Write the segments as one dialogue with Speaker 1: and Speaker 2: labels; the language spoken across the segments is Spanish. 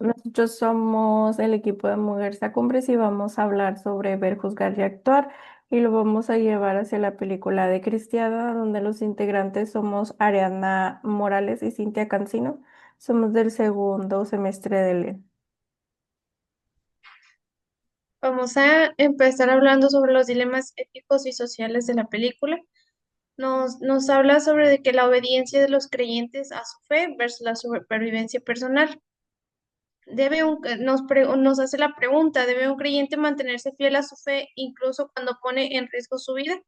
Speaker 1: Nosotros somos el equipo de Mujeres a Cumbres y vamos a hablar sobre Ver, Juzgar y Actuar y lo vamos a llevar hacia la película de Cristiada, donde los integrantes somos Ariadna Morales y Cintia Cancino. Somos del segundo semestre de LE.
Speaker 2: Vamos a empezar hablando sobre los dilemas éticos y sociales de la película. Nos habla sobre de que la obediencia de los creyentes a su fe versus la supervivencia personal. Nos hace la pregunta, ¿debe un creyente mantenerse fiel a su fe incluso cuando pone en riesgo su vida?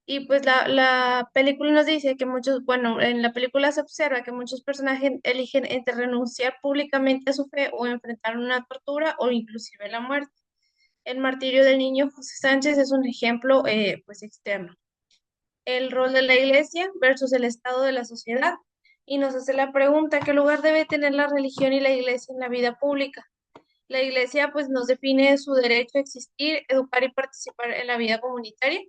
Speaker 2: Y pues la película nos dice que bueno, en la película se observa que muchos personajes eligen entre renunciar públicamente a su fe o enfrentar una tortura o inclusive la muerte. El martirio del niño José Sánchez es un ejemplo, pues, externo. El rol de la iglesia versus el estado de la sociedad. Y nos hace la pregunta, ¿qué lugar debe tener la religión y la iglesia en la vida pública? La iglesia, pues, nos define su derecho a existir, educar y participar en la vida comunitaria,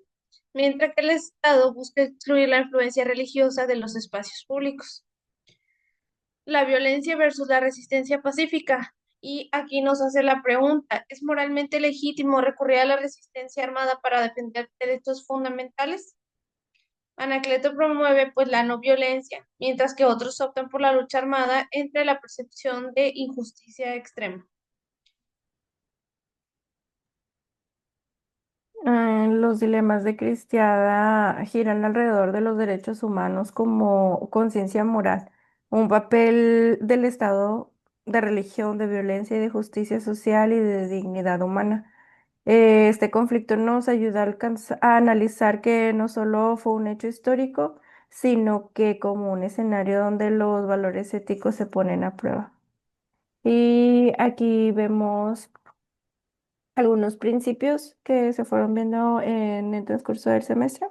Speaker 2: mientras que el Estado busca excluir la influencia religiosa de los espacios públicos. La violencia versus la resistencia pacífica. Y aquí nos hace la pregunta, ¿es moralmente legítimo recurrir a la resistencia armada para defender derechos fundamentales? Anacleto promueve pues la no violencia, mientras que otros optan por la lucha armada entre la percepción de injusticia
Speaker 1: Los dilemas de Cristiada giran alrededor de los derechos humanos como conciencia moral, un papel del Estado de religión, de violencia y de justicia social y de dignidad humana. Este conflicto nos ayuda a analizar que no solo fue un hecho histórico, sino que como un escenario donde los valores éticos se ponen a prueba. Y aquí vemos algunos principios que se fueron viendo en el transcurso del semestre.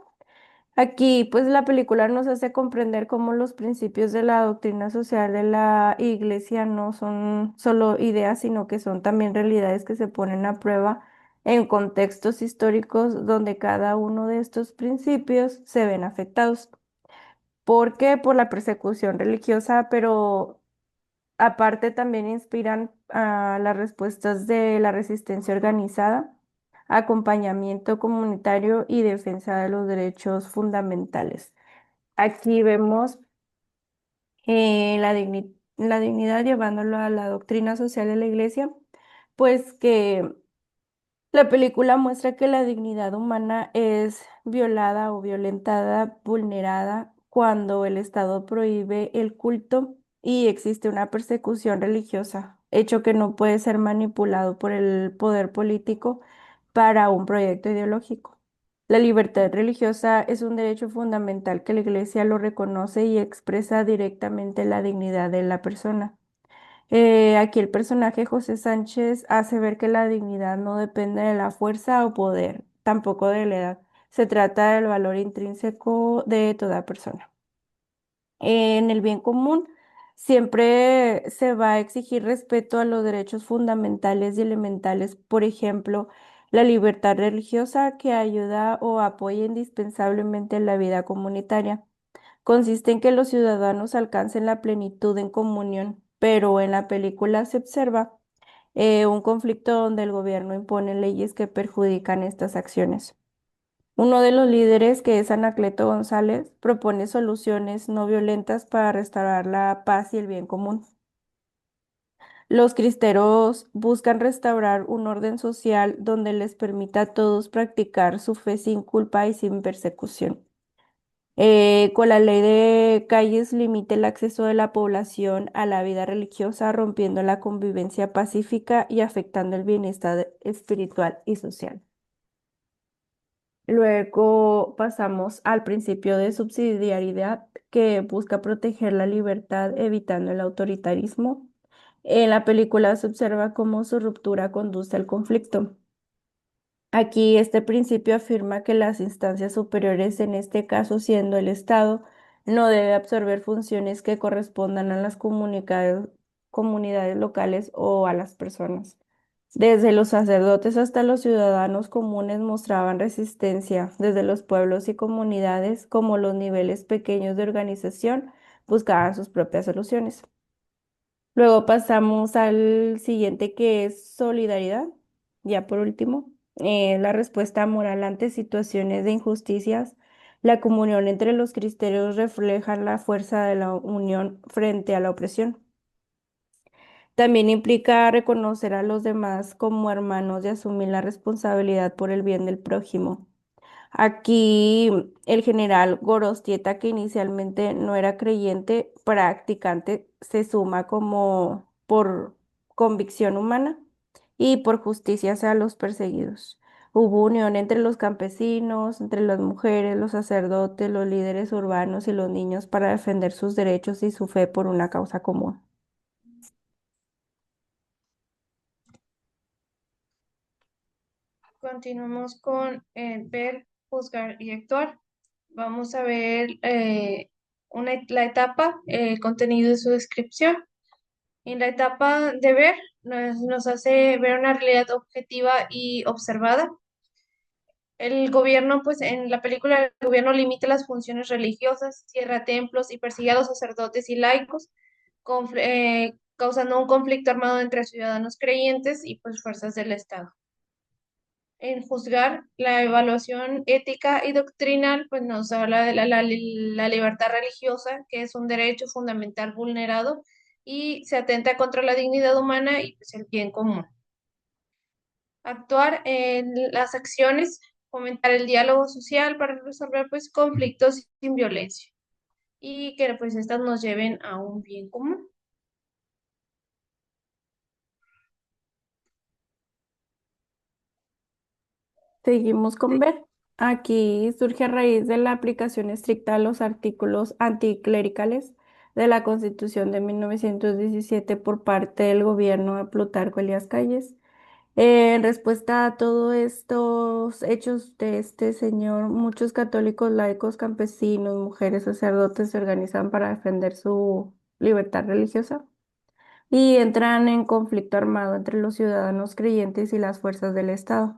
Speaker 1: Aquí, pues la película nos hace comprender cómo los principios de la doctrina social de la iglesia no son solo ideas, sino que son también realidades que se ponen a prueba en contextos históricos donde cada uno de estos principios se ven afectados. ¿Por qué? Por la persecución religiosa, pero aparte también inspiran a las respuestas de la resistencia organizada, acompañamiento comunitario y defensa de los derechos fundamentales. Aquí vemos la dignidad llevándolo a la doctrina social de la iglesia, pues que la película muestra que la dignidad humana es violada o violentada, vulnerada cuando el Estado prohíbe el culto y existe una persecución religiosa, hecho que no puede ser manipulado por el poder político para un proyecto ideológico. La libertad religiosa es un derecho fundamental que la Iglesia lo reconoce y expresa directamente la dignidad de la persona. Aquí el personaje José Sánchez hace ver que la dignidad no depende de la fuerza o poder, tampoco de la edad. Se trata del valor intrínseco de toda persona. En el bien común siempre se va a exigir respeto a los derechos fundamentales y elementales, por ejemplo, la libertad religiosa que ayuda o apoya indispensablemente la vida comunitaria. Consiste en que los ciudadanos alcancen la plenitud en comunión, pero en la película se observa un conflicto donde el gobierno impone leyes que perjudican estas acciones. Uno de los líderes, que es Anacleto González, propone soluciones no violentas para restaurar la paz y el bien común. Los cristeros buscan restaurar un orden social donde les permita a todos practicar su fe sin culpa y sin persecución. Con la ley de calles limita el acceso de la población a la vida religiosa, rompiendo la convivencia pacífica y afectando el bienestar espiritual y social. Luego pasamos al principio de subsidiariedad que busca proteger la libertad evitando el autoritarismo. En la película se observa cómo su ruptura conduce al conflicto. Aquí este principio afirma que las instancias superiores, en este caso siendo el Estado, no debe absorber funciones que correspondan a las comunidades locales o a las personas. Desde los sacerdotes hasta los ciudadanos comunes mostraban resistencia, desde los pueblos y comunidades como los niveles pequeños de organización buscaban sus propias soluciones. Luego pasamos al siguiente que es solidaridad. Ya por último, la respuesta moral ante situaciones de injusticias. La comunión entre los criterios refleja la fuerza de la unión frente a la opresión. También implica reconocer a los demás como hermanos y asumir la responsabilidad por el bien del prójimo. Aquí el general Gorostieta, que inicialmente no era creyente, practicante, se suma como por convicción humana y por justicia hacia los perseguidos. Hubo unión entre los campesinos, entre las mujeres, los sacerdotes, los líderes urbanos y los niños para defender sus derechos y su fe por una causa común.
Speaker 2: Continuamos con ver, juzgar y actuar. Vamos a ver la etapa, el contenido de su descripción. En la etapa de ver, nos hace ver una realidad objetiva y observada. El gobierno, pues en la película, el gobierno limita las funciones religiosas, cierra templos y persigue a los sacerdotes y laicos, causando un conflicto armado entre ciudadanos creyentes y pues fuerzas del Estado. En juzgar la evaluación ética y doctrinal, pues nos habla de la libertad religiosa, que es un derecho fundamental vulnerado y se atenta contra la dignidad humana y pues, el bien común. Actuar en las acciones, fomentar el diálogo social para resolver pues conflictos sin violencia y que pues estas nos lleven a un bien común.
Speaker 1: Seguimos con B. Aquí surge a raíz de la aplicación estricta de los artículos anticlericales de la Constitución de 1917 por parte del gobierno de Plutarco Elías Calles. En respuesta a todos estos hechos de este señor, muchos católicos, laicos, campesinos, mujeres, sacerdotes se organizan para defender su libertad religiosa y entran en conflicto armado entre los ciudadanos creyentes y las fuerzas del Estado.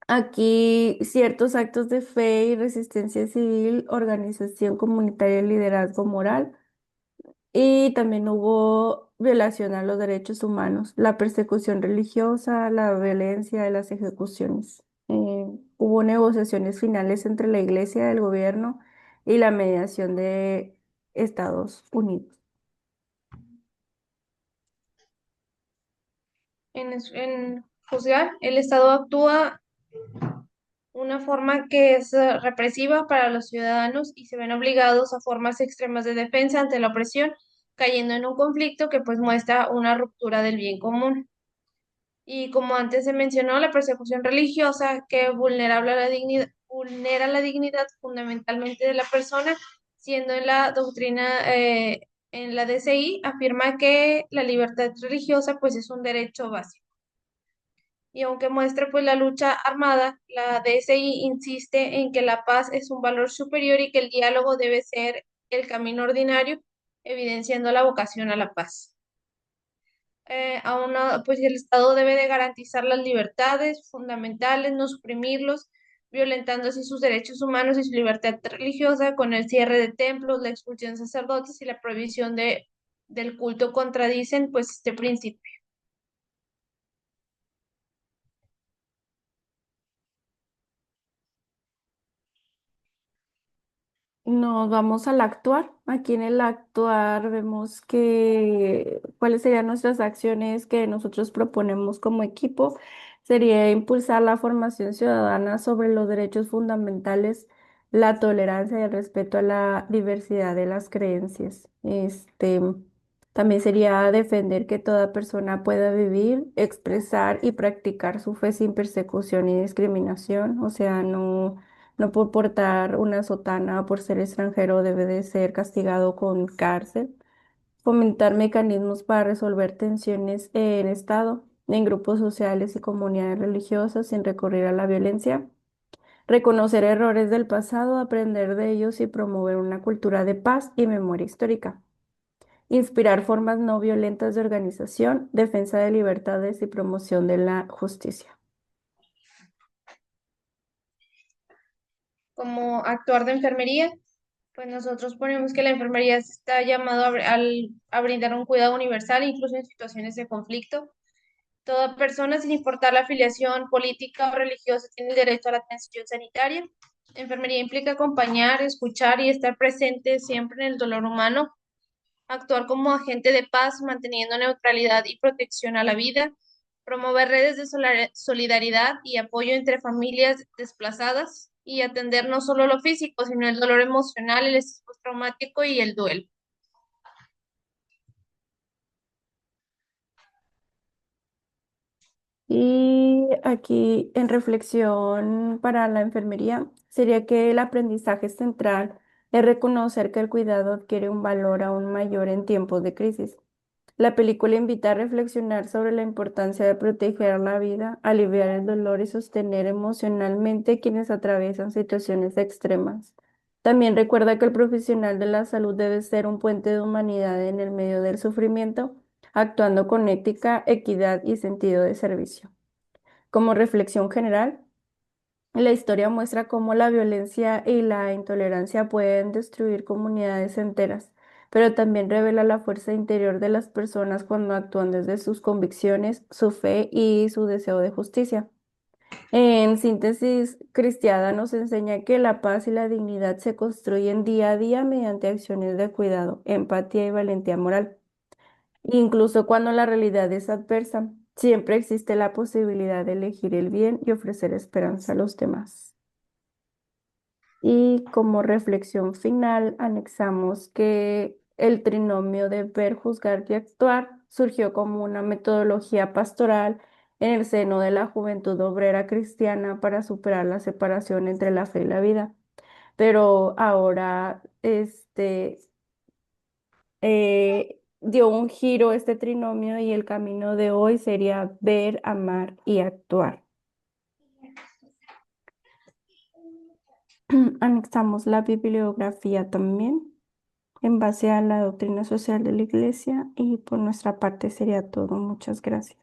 Speaker 1: Aquí ciertos actos de fe y resistencia civil, organización comunitaria y liderazgo moral. Y también hubo violación a los derechos humanos, la persecución religiosa, la violencia de las ejecuciones. Hubo negociaciones finales entre la iglesia, el gobierno y la mediación de Estados Unidos.
Speaker 2: En juzgar, el Estado actúa una forma que es represiva para los ciudadanos y se ven obligados a formas extremas de defensa ante la opresión, cayendo en un conflicto que pues muestra una ruptura del bien común. Y como antes se mencionó, la persecución religiosa que vulnera la dignidad fundamentalmente de la persona, siendo en la doctrina, en la DCI, afirma que la libertad religiosa pues es un derecho básico. Y aunque muestra pues la lucha armada, la DSI insiste en que la paz es un valor superior y que el diálogo debe ser el camino ordinario, evidenciando la vocación a la paz. Pues el Estado debe de garantizar las libertades fundamentales, no suprimirlos, violentando así sus derechos humanos y su libertad religiosa con el cierre de templos, la expulsión de sacerdotes y la prohibición del culto contradicen pues este principio.
Speaker 1: Nos vamos al actuar. Aquí en el actuar vemos que cuáles serían nuestras acciones que nosotros proponemos como equipo. Sería impulsar la formación ciudadana sobre los derechos fundamentales, la tolerancia y el respeto a la diversidad de las creencias. También sería defender que toda persona pueda vivir, expresar y practicar su fe sin persecución y discriminación. O sea, no por portar una sotana o por ser extranjero debe de ser castigado con cárcel. Fomentar mecanismos para resolver tensiones en Estado, en grupos sociales y comunidades religiosas sin recurrir a la violencia. Reconocer errores del pasado, aprender de ellos y promover una cultura de paz y memoria histórica. Inspirar formas no violentas de organización, defensa de libertades y promoción de la justicia.
Speaker 2: Como actuar de enfermería, Pues nosotros ponemos que la enfermería está llamado a brindar un cuidado universal, incluso en situaciones de conflicto. Toda persona, sin importar la afiliación política o religiosa, tiene el derecho a la atención sanitaria. Enfermería implica acompañar, escuchar y estar presente siempre en el dolor humano, actuar como agente de paz, manteniendo neutralidad y protección a la vida, promover redes de solidaridad y apoyo entre familias desplazadas y atender no solo lo físico, sino el dolor emocional, el estrés postraumático y el duelo.
Speaker 1: Y aquí en reflexión para la enfermería sería que el aprendizaje central es reconocer que el cuidado adquiere un valor aún mayor en tiempos de crisis. La película invita a reflexionar sobre la importancia de proteger la vida, aliviar el dolor y sostener emocionalmente quienes atraviesan situaciones extremas. También recuerda que el profesional de la salud debe ser un puente de humanidad en el medio del sufrimiento, actuando con ética, equidad y sentido de servicio. Como reflexión general, la historia muestra cómo la violencia y la intolerancia pueden destruir comunidades enteras, pero también revela la fuerza interior de las personas cuando actúan desde sus convicciones, su fe y su deseo de justicia. En síntesis, Cristiada nos enseña que la paz y la dignidad se construyen día a día mediante acciones de cuidado, empatía y valentía moral. Incluso cuando la realidad es adversa, siempre existe la posibilidad de elegir el bien y ofrecer esperanza a los demás. Y como reflexión final, anexamos que el trinomio de ver, juzgar y actuar surgió como una metodología pastoral en el seno de la juventud obrera cristiana para superar la separación entre la fe y la vida. Pero ahora dio un giro este trinomio y el camino de hoy sería ver, amar y actuar. Anexamos la bibliografía también en base a la doctrina social de la Iglesia y por nuestra parte sería todo. Muchas gracias.